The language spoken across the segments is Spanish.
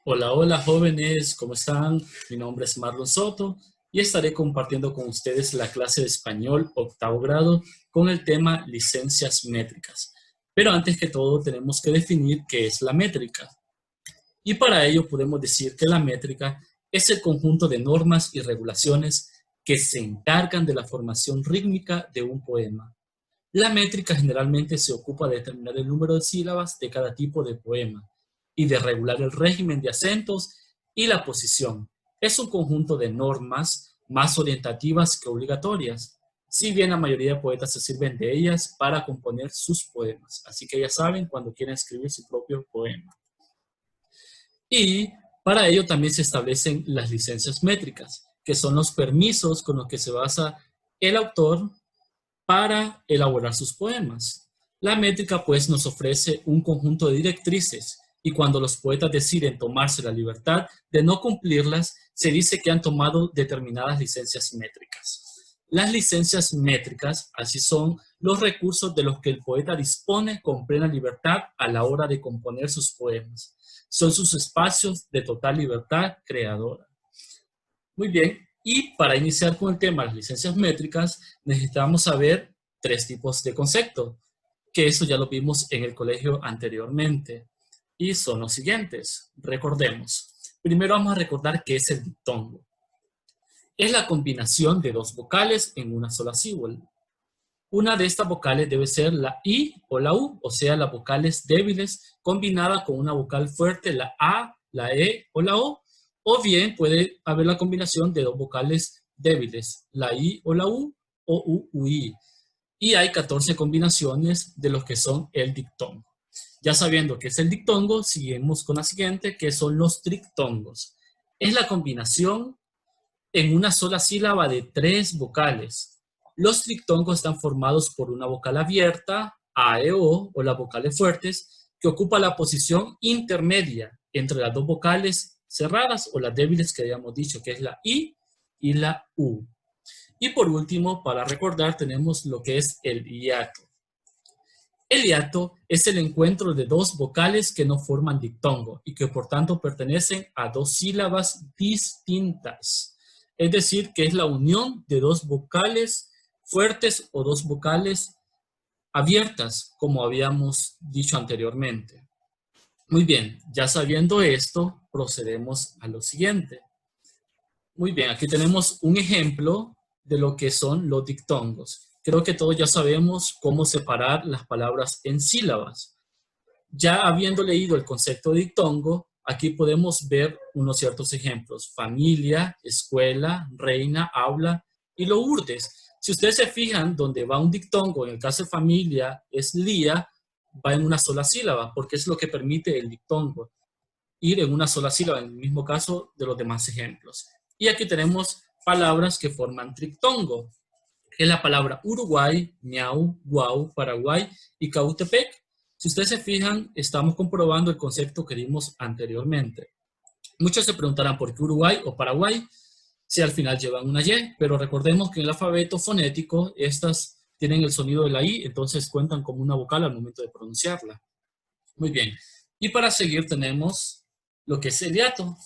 Hola, hola jóvenes, ¿cómo están? Mi nombre es Marlon Soto y estaré compartiendo con ustedes la clase de español octavo grado con el tema licencias métricas. Pero antes que todo tenemos que definir qué es la métrica. Y para ello podemos decir que la métrica es el conjunto de normas y regulaciones que se encargan de la formación rítmica de un poema. La métrica generalmente se ocupa de determinar el número de sílabas de cada tipo de poema y de regular el régimen de acentos y la posición. Es un conjunto de normas más orientativas que obligatorias, si bien la mayoría de poetas se sirven de ellas para componer sus poemas. Así que ya saben cuando quieren escribir su propio poema. Y para ello también se establecen las licencias métricas, que son los permisos con los que se basa el autor para elaborar sus poemas. La métrica pues nos ofrece un conjunto de directrices y cuando los poetas deciden tomarse la libertad de no cumplirlas, se dice que han tomado determinadas licencias métricas. Las licencias métricas, así son los recursos de los que el poeta dispone con plena libertad a la hora de componer sus poemas. Son sus espacios de total libertad creadora. Muy bien, y para iniciar con el tema de las licencias métricas, necesitamos saber tres tipos de concepto, que eso ya lo vimos en el colegio anteriormente, y son los siguientes. Recordemos. Primero vamos a recordar qué es el diptongo. Es la combinación de dos vocales en una sola sílaba. Una de estas vocales debe ser la I o la U, o sea, las vocales débiles combinada con una vocal fuerte, la A, la E o la O bien puede haber la combinación de dos vocales débiles, la I o la U o U, U, I. Y hay 14 combinaciones de los que son el diptongo. Ya sabiendo qué es el diptongo, seguimos con la siguiente, que son los triptongos. Es la combinación en una sola sílaba de tres vocales. Los triptongos están formados por una vocal abierta, A, E, o las vocales fuertes, que ocupa la posición intermedia entre las dos vocales cerradas o las débiles que habíamos dicho, que es la I y la U. Y por último, para recordar, tenemos lo que es el hiato. El hiato es el encuentro de dos vocales que no forman diptongo y que por tanto pertenecen a dos sílabas distintas. Es decir, que es la unión de dos vocales fuertes o dos vocales abiertas, como habíamos dicho anteriormente. Muy bien, ya sabiendo esto, procedemos a lo siguiente. Muy bien, aquí tenemos un ejemplo de lo que son los diptongos. Creo que todos ya sabemos cómo separar las palabras en sílabas. Ya habiendo leído el concepto de diptongo, aquí podemos ver unos ciertos ejemplos. Familia, escuela, reina, aula y lourdes. Si ustedes se fijan, donde va un diptongo, en el caso de familia, es lía, va en una sola sílaba, porque es lo que permite el diptongo, ir en una sola sílaba, en el mismo caso de los demás ejemplos. Y aquí tenemos palabras que forman triptongo, que es la palabra Uruguay, miau, guau, Paraguay y Cautepec. Si ustedes se fijan, estamos comprobando el concepto que dimos anteriormente. Muchos se preguntarán por qué Uruguay o Paraguay, si al final llevan una Y, pero recordemos que en el alfabeto fonético estas tienen el sonido de la I, entonces cuentan como una vocal al momento de pronunciarla. Muy bien. Y para seguir tenemos lo que es el hiato,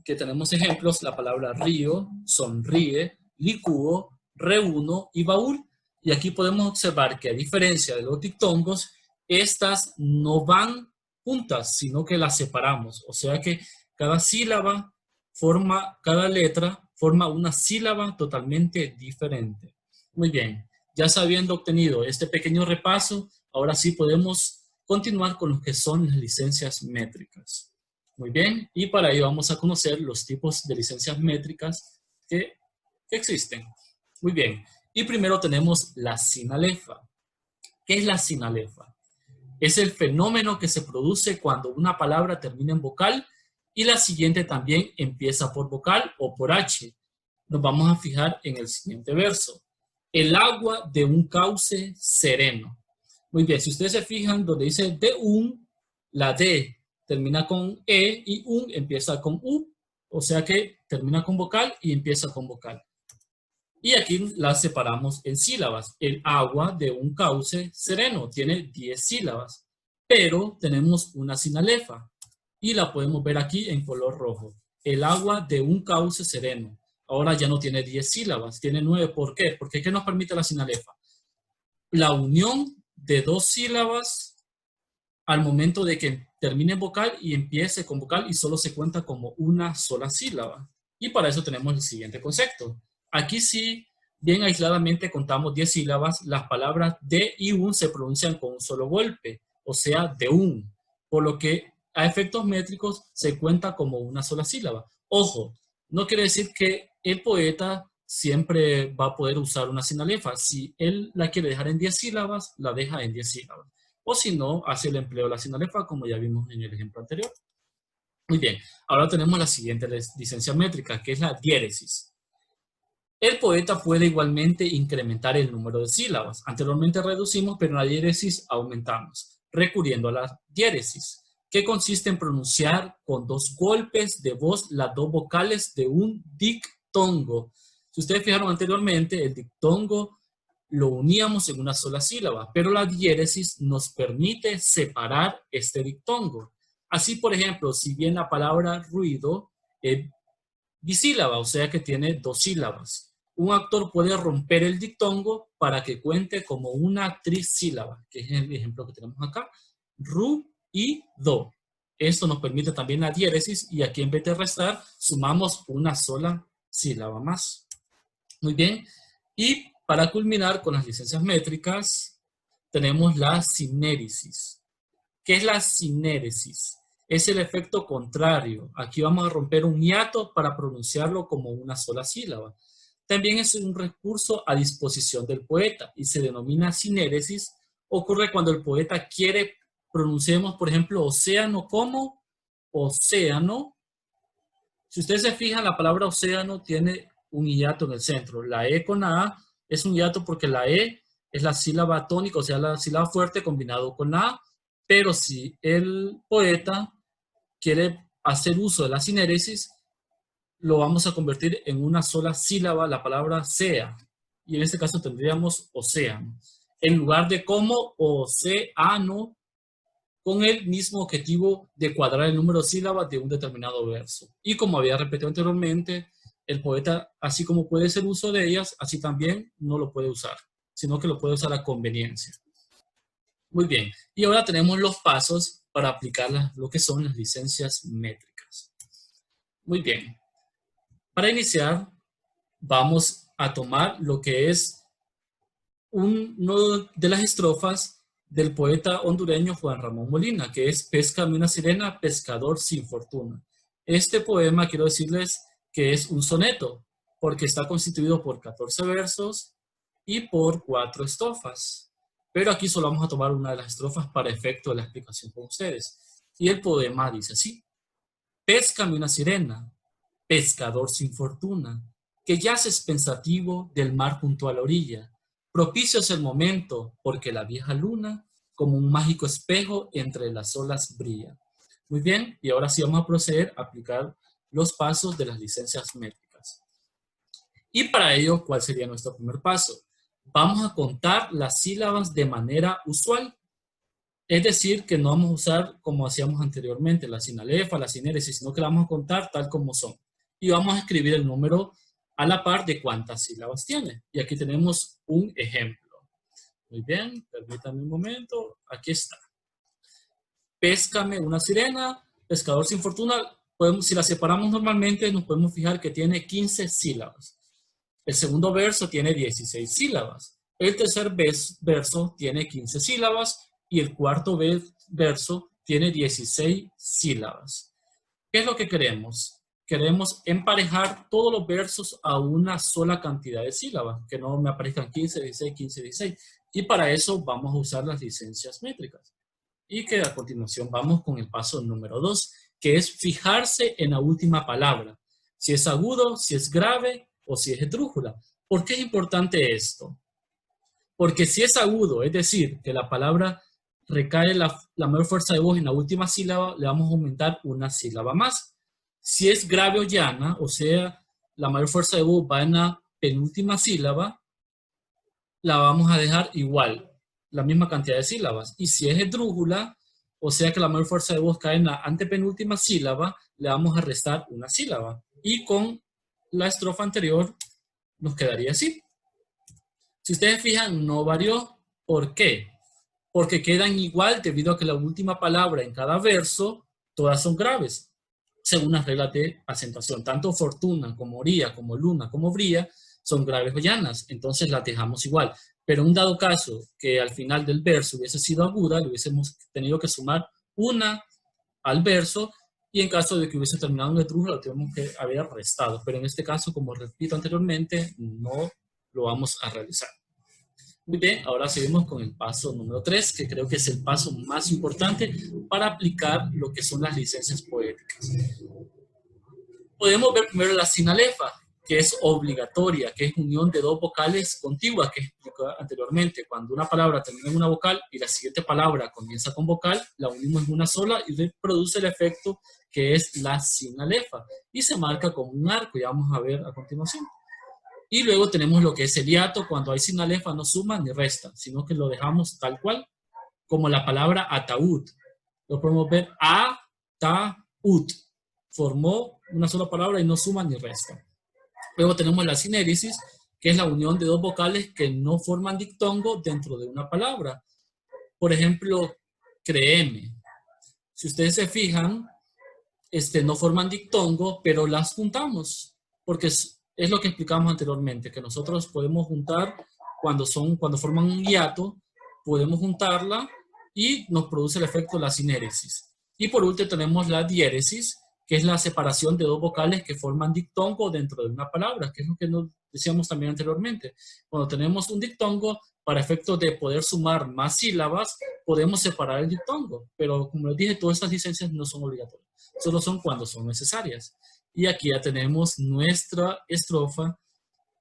que tenemos ejemplos, la palabra río, sonríe, licúo, reúno y baúl. Y aquí podemos observar que a diferencia de los diptongos, estas no van juntas, sino que las separamos. O sea que cada sílaba forma, cada letra forma una sílaba totalmente diferente. Muy bien, ya sabiendo obtenido este pequeño repaso, ahora sí podemos continuar con lo que son las licencias métricas. Muy bien, y para ello vamos a conocer los tipos de licencias métricas que existen. Muy bien, y primero tenemos la sinalefa. ¿Qué es la sinalefa? Es el fenómeno que se produce cuando una palabra termina en vocal y la siguiente también empieza por vocal o por H. Nos vamos a fijar en el siguiente verso. El agua de un cauce sereno. Muy bien, si ustedes se fijan donde dice de un, la D termina con E y un empieza con U. O sea que termina con vocal y empieza con vocal. Y aquí las separamos en sílabas. El agua de un cauce sereno tiene 10 sílabas, pero tenemos una sinalefa. y la podemos ver aquí en color rojo. El agua de un cauce sereno. Ahora ya no tiene 10 sílabas, tiene 9. ¿Por qué? Porque ¿qué nos permite la sinalefa? La unión de dos sílabas al momento de que termine en vocal y empiece con vocal y solo se cuenta como una sola sílaba. Y para eso tenemos el siguiente concepto. Aquí sí, bien aisladamente contamos 10 sílabas, las palabras de y un se pronuncian con un solo golpe, o sea, de un, por lo que a efectos métricos se cuenta como una sola sílaba. Ojo, no quiere decir que el poeta siempre va a poder usar una sinalefa. Si él la quiere dejar en 10 sílabas, la deja en 10 sílabas. O si no, hace el empleo de la sinalefa, como ya vimos en el ejemplo anterior. Muy bien, ahora tenemos la siguiente licencia métrica, que es la diéresis. El poeta puede igualmente incrementar el número de sílabas. Anteriormente reducimos, pero en la diéresis aumentamos, recurriendo a la diéresis, que consiste en pronunciar con dos golpes de voz las dos vocales de un dictongo. Si ustedes fijaron anteriormente, el dictongo lo uníamos en una sola sílaba, pero la diéresis nos permite separar este dictongo. Así, por ejemplo, si bien la palabra ruido es bisílaba, o sea que tiene dos sílabas, un actor puede romper el dictongo para que cuente como una trisílaba, que es el ejemplo que tenemos acá, ru y do. Esto nos permite también la diéresis y aquí en vez de restar, sumamos una sola sílaba más. Muy bien, y para culminar con las licencias métricas, tenemos la sinéresis. ¿Qué es la sinéresis? Es el efecto contrario. Aquí vamos a romper un hiato para pronunciarlo como una sola sílaba. También es un recurso a disposición del poeta y se denomina sinéresis. Ocurre cuando el poeta quiere, pronunciemos, por ejemplo, océano como océano. Si ustedes se fijan, la palabra océano tiene un hiato en el centro. La E con la A es un hiato porque la E es la sílaba tónica, o sea, la sílaba fuerte combinado con la A. Pero si el poeta quiere hacer uso de la sinéresis, lo vamos a convertir en una sola sílaba, la palabra sea. Y en este caso tendríamos océano. En lugar de como océano, con el mismo objetivo de cuadrar el número de sílabas de un determinado verso. Y como había repetido anteriormente, el poeta, así como puede hacer uso de ellas, así también no lo puede usar, sino que lo puede usar a conveniencia. Muy bien, y ahora tenemos los pasos para aplicar lo que son las licencias métricas. Muy bien, para iniciar vamos a tomar lo que es uno de las estrofas del poeta hondureño Juan Ramón Molina, que es Péscame una sirena, pescador sin fortuna. Este poema, quiero decirles que es un soneto, porque está constituido por 14 versos y por 4 estrofas. Pero aquí solo vamos a tomar una de las estrofas para efecto de la explicación con ustedes. Y el poema dice así: Péscame una sirena, pescador sin fortuna, que yaces pensativo del mar junto a la orilla. Propicio es el momento, porque la vieja luna, como un mágico espejo, entre las olas brilla. Muy bien, y ahora sí vamos a proceder a aplicar los pasos de las licencias métricas. Y para ello, ¿cuál sería nuestro primer paso? Vamos a contar las sílabas de manera usual. Es decir, que no vamos a usar como hacíamos anteriormente, la sinalefa, la sinéresis, sino que la vamos a contar tal como son. Y vamos a escribir el número a la par de cuántas sílabas tiene. Y aquí tenemos un ejemplo. Muy bien, permítanme un momento. Aquí está. Péscame una sirena, pescador sin fortuna. Si la separamos normalmente, nos podemos fijar que tiene 15 sílabas. El segundo verso tiene 16 sílabas. El tercer verso tiene 15 sílabas y el cuarto verso tiene 16 sílabas. ¿Qué es lo que queremos? Queremos emparejar todos los versos a una sola cantidad de sílabas, que no me aparezcan 15, 16, 15, 16. Y para eso vamos a usar las licencias métricas. Y que a continuación vamos con el paso número 2, que es fijarse en la última palabra. Si es agudo, si es grave o si es esdrújula. ¿Por qué es importante esto? Porque si es agudo, es decir, que la palabra recae la mayor fuerza de voz en la última sílaba, le vamos a aumentar una sílaba más. Si es grave o llana, o sea, la mayor fuerza de voz va en la penúltima sílaba, la vamos a dejar igual, la misma cantidad de sílabas. Y si es esdrújula, o sea que la mayor fuerza de voz cae en la antepenúltima sílaba, le vamos a restar una sílaba. Y con la estrofa anterior nos quedaría así. Si ustedes fijan, no varió. ¿Por qué? Porque quedan igual debido a que la última palabra en cada verso, todas son graves, según las reglas de acentuación. Tanto fortuna, como oría, como luna, como brilla, son graves o llanas. Entonces las dejamos igual. Pero en un dado caso que al final del verso hubiese sido aguda, le hubiésemos tenido que sumar una al verso, y en caso de que hubiese terminado en esdrújula, lo tenemos que haber restado. Pero en este caso, como repito anteriormente, no lo vamos a realizar. Muy bien, ahora seguimos con el paso número 3, que creo que es el paso más importante para aplicar lo que son las licencias poéticas. Podemos ver primero la sinalefa, que es obligatoria, que es unión de dos vocales contiguas, que expliqué anteriormente. Cuando una palabra termina en una vocal y la siguiente palabra comienza con vocal, la unimos en una sola y produce el efecto que es la sinalefa. Y se marca como un arco, ya vamos a ver a continuación. Y luego tenemos lo que es el hiato. Cuando hay sinalefa no suma ni resta, sino que lo dejamos tal cual, como la palabra ataúd. Lo podemos ver a-ta-ud. Formó una sola palabra y no suma ni resta. Luego tenemos la sinéresis, que es la unión de dos vocales que no forman dictongo dentro de una palabra. Por ejemplo, créeme. Si ustedes se fijan, no forman dictongo, pero las juntamos, porque es lo que explicamos anteriormente, que nosotros podemos juntar cuando forman un hiato, podemos juntarla y nos produce el efecto de la sinéresis. Y por último tenemos la diéresis, que es la separación de dos vocales que forman dictongo dentro de una palabra, que es lo que nos decíamos también anteriormente. Cuando tenemos un dictongo, para efectos de poder sumar más sílabas, podemos separar el dictongo, pero como les dije, todas estas licencias no son obligatorias, solo son cuando son necesarias. Y aquí ya tenemos nuestra estrofa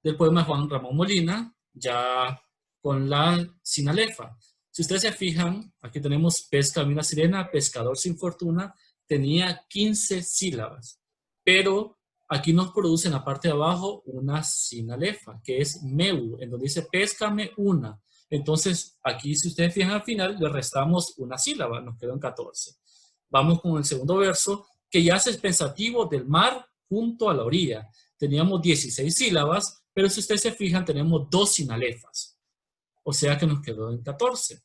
del poema de Juan Ramón Molina, ya con la sinalefa. Si ustedes se fijan, aquí tenemos pesca una sirena, pescador sin fortuna, tenía 15 sílabas, pero aquí nos produce en la parte de abajo una sinalefa, que es meu, en donde dice péscame una. Entonces, aquí si ustedes fijan al final, le restamos una sílaba, nos quedan 14. Vamos con el segundo verso, que ya es pensativo del mar junto a la orilla. Teníamos 16 sílabas, pero si ustedes se fijan, tenemos 2 sinalefas. O sea que nos quedó en 14.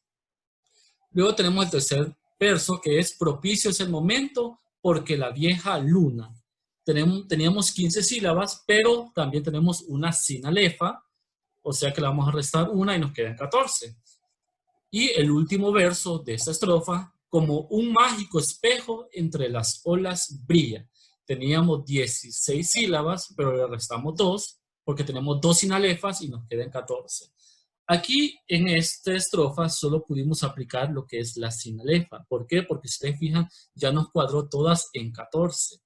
Luego tenemos el tercer verso, que es propicio es el momento porque la vieja luna. Teníamos 15 sílabas, pero también tenemos una sinalefa, o sea que le vamos a restar una y nos quedan 14. Y el último verso de esta estrofa, como un mágico espejo entre las olas brilla. Teníamos 16 sílabas, pero le restamos 2, porque tenemos 2 sinalefas y nos quedan 14. Aquí en esta estrofa solo pudimos aplicar lo que es la sinalefa. ¿Por qué? Porque si ustedes fijan, ya nos cuadró todas en 14.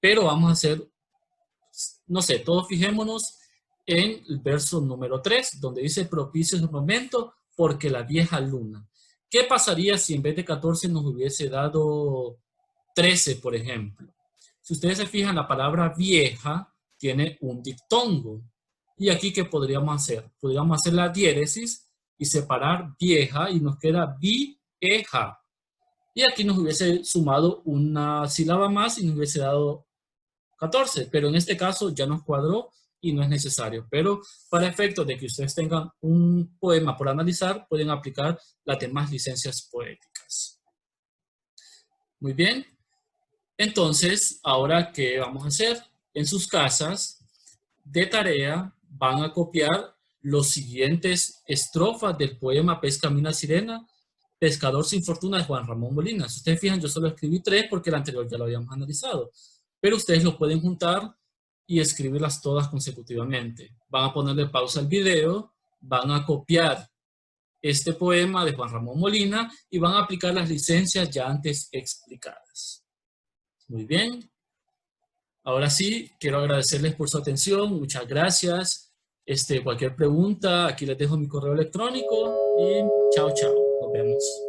Pero vamos a hacer, no sé, todos fijémonos en el verso número 3, donde dice propicio es el momento porque la vieja luna. ¿Qué pasaría si en vez de 14 nos hubiese dado 13, por ejemplo? Si ustedes se fijan, la palabra vieja tiene un dictongo. ¿Y aquí qué podríamos hacer? Podríamos hacer la diéresis y separar vieja y nos queda vieja. Y aquí nos hubiese sumado una sílaba más y nos hubiese dado 14. Pero en este caso ya nos cuadró y no es necesario. Pero para efectos de que ustedes tengan un poema por analizar, pueden aplicar las demás licencias poéticas. Muy bien. Entonces, ahora, ¿qué vamos a hacer? En sus casas, de tarea, van a copiar los siguientes estrofas del poema Pesca una sirena, pescador sin fortuna de Juan Ramón Molina. Si ustedes fijan, yo solo escribí 3 porque el anterior ya lo habíamos analizado. Pero ustedes lo pueden juntar y escribirlas todas consecutivamente. Van a ponerle pausa al video, van a copiar este poema de Juan Ramón Molina y van a aplicar las licencias ya antes explicadas. Muy bien. Ahora sí, quiero agradecerles por su atención. Muchas gracias. Cualquier pregunta, aquí les dejo mi correo electrónico y chao, chao. Nos vemos.